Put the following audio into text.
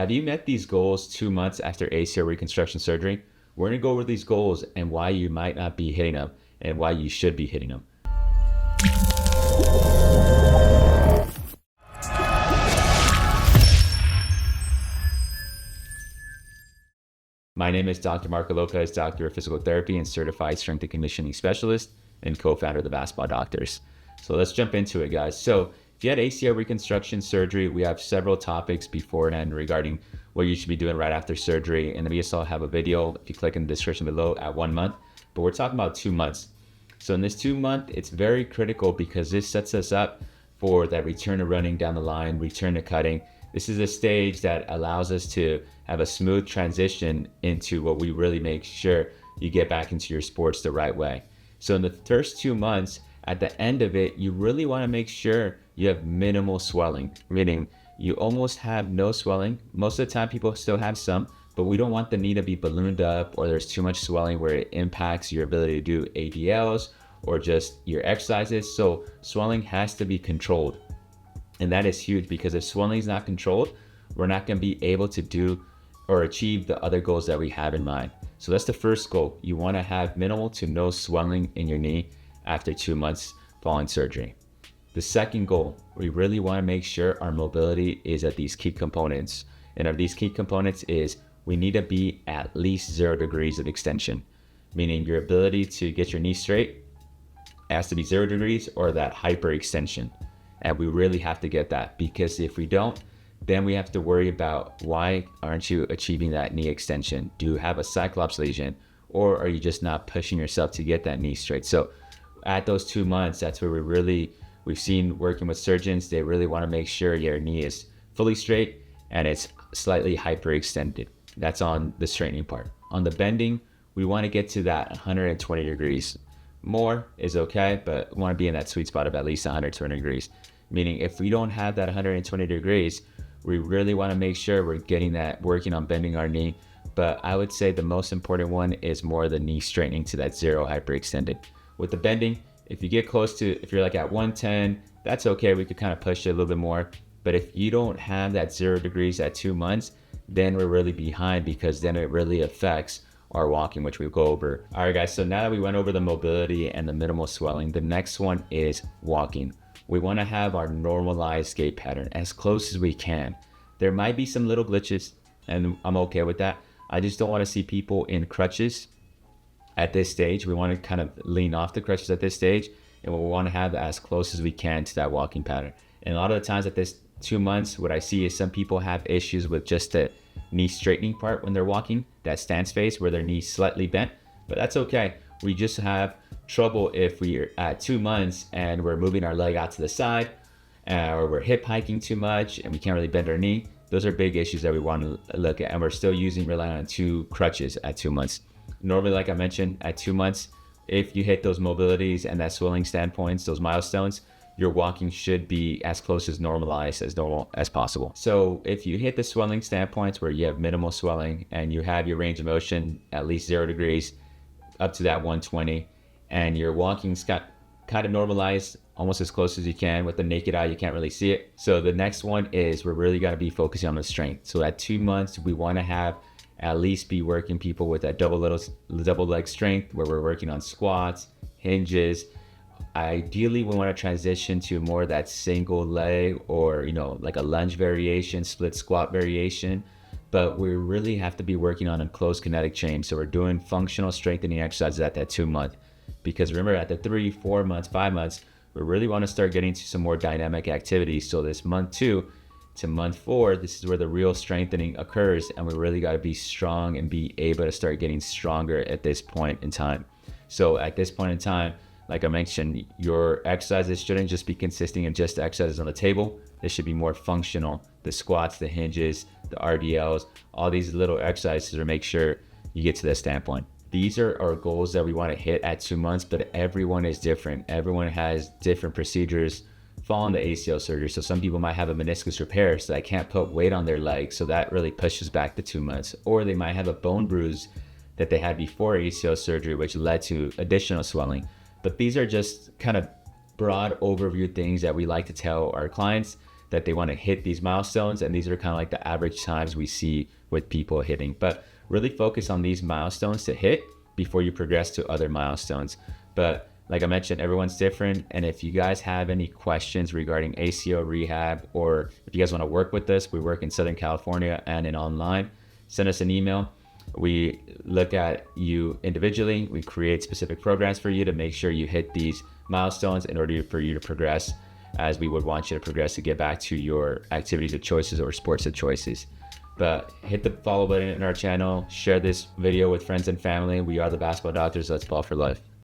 Have you met these goals 2 months after ACL reconstruction surgery? We're going to go over these goals and why you might not be hitting them and why you should be hitting them. My name is Dr. Marco Lopez, Doctor of Physical Therapy and Certified Strength and Conditioning Specialist and co-founder of the Basketball Doctors. So let's jump into it, guys. So if you had ACL reconstruction surgery, we have several topics beforehand regarding what you should be doing right after surgery. And then we also have a video, if you click in the description below, at 1 month. But we're talking about 2 months. So in this 2 month, it's very critical because this sets us up for that return to running down the line, return to cutting. This is a stage that allows us to have a smooth transition into what we really make sure you get back into your sports the right way. So in the first 2 months, at the end of it, you really want to make sure you have minimal swelling, meaning you almost have no swelling. Most of the time people still have some, but we don't want the knee to be ballooned up or there's too much swelling where it impacts your ability to do ADLs or just your exercises. So swelling has to be controlled. And that is huge because if swelling is not controlled, we're not going to be able to do or achieve the other goals that we have in mind. So that's the first goal. You want to have minimal to no swelling in your knee after 2 months following surgery. The second goal, we really want to make sure our mobility is at these key components. And of these key components is we need to be at least 0 degrees of extension, meaning your ability to get your knee straight has to be 0 degrees or that hyperextension. And we really have to get that because if we don't, then we have to worry about why aren't you achieving that knee extension? Do you have a cyclops lesion or are you just not pushing yourself to get that knee straight? So at those 2 months, that's where we've seen working with surgeons, they really want to make sure your knee is fully straight and it's slightly hyperextended. That's on the straightening part. On the bending, we want to get to that 120 degrees. More is okay, but we want to be in that sweet spot of at least 120 degrees. Meaning if we don't have that 120 degrees, we really want to make sure we're getting that, working on bending our knee. But I would say the most important one is more the knee straightening to that 0 hyperextended. With the bending, if you get close to, if you're like at 110, that's okay. We could kind of push it a little bit more. But if you don't have that 0 degrees at 2 months, then we're really behind because then it really affects our walking, which we'll go over. All right, guys, so now that we went over the mobility and the minimal swelling, the next one is walking. We want to have our normalized gait pattern as close as we can. There might be some little glitches and I'm okay with that. I just don't want to see people in crutches at this stage. We want to kind of lean off the crutches at this stage and we want to have as close as we can to that walking pattern. And a lot of the times at this 2 months, what I see is some people have issues with just the knee straightening part when they're walking, that stance phase where their knee's slightly bent, but that's okay. We just have trouble if we're at 2 months and we're moving our leg out to the side or we're hip hiking too much and we can't really bend our knee. Those are big issues that we want to look at, and we're still relying on 2 crutches at 2 months. Normally, like I mentioned, at 2 months, if you hit those mobilities and that swelling standpoints, those milestones, your walking should be as close as normalized as normal as possible. So if you hit the swelling standpoints where you have minimal swelling and you have your range of motion at least 0 degrees up to that 120 and your walking's got kind of normalized almost as close as you can. With the naked eye, you can't really see it. So the next one is we're really got to be focusing on the strength. So at 2 months, we want to have at least be working people with that double leg strength where we're working on squats, hinges. Ideally, we want to transition to more of that single leg or, like a lunge variation, split squat variation. But we really have to be working on a closed kinetic chain. So we're doing functional strengthening exercises at that 2 month. Because remember, at the 3, 4 months, 5 months, we really want to start getting to some more dynamic activities. So this month 2 to month 4, this is where the real strengthening occurs. And we really got to be strong and be able to start getting stronger at this point in time. So at this point in time, like I mentioned, your exercises shouldn't just be consisting of just exercises on the table. They should be more functional. The squats, the hinges, the RDLs, all these little exercises to make sure you get to that standpoint. These are our goals that we want to hit at 2 months, but everyone is different. Everyone has different procedures following the ACL surgery. So some people might have a meniscus repair, so they can't put weight on their leg. So that really pushes back the 2 months. Or they might have a bone bruise that they had before ACL surgery, which led to additional swelling. But these are just kind of broad overview things that we like to tell our clients that they want to hit these milestones, and these are kind of like the average times we see with people hitting. But really focus on these milestones to hit before you progress to other milestones. But like I mentioned, everyone's different, and if you guys have any questions regarding ACL rehab, or if you guys want to work with us, we work in Southern California and in online, send us an email. We look at you individually. We create specific programs for you to make sure you hit these milestones in order for you to progress as we would want you to progress to get back to your activities of choices or sports of choices. But hit the follow button in our channel, share this video with friends and family. We are the Basketball Doctors. Let's ball for life.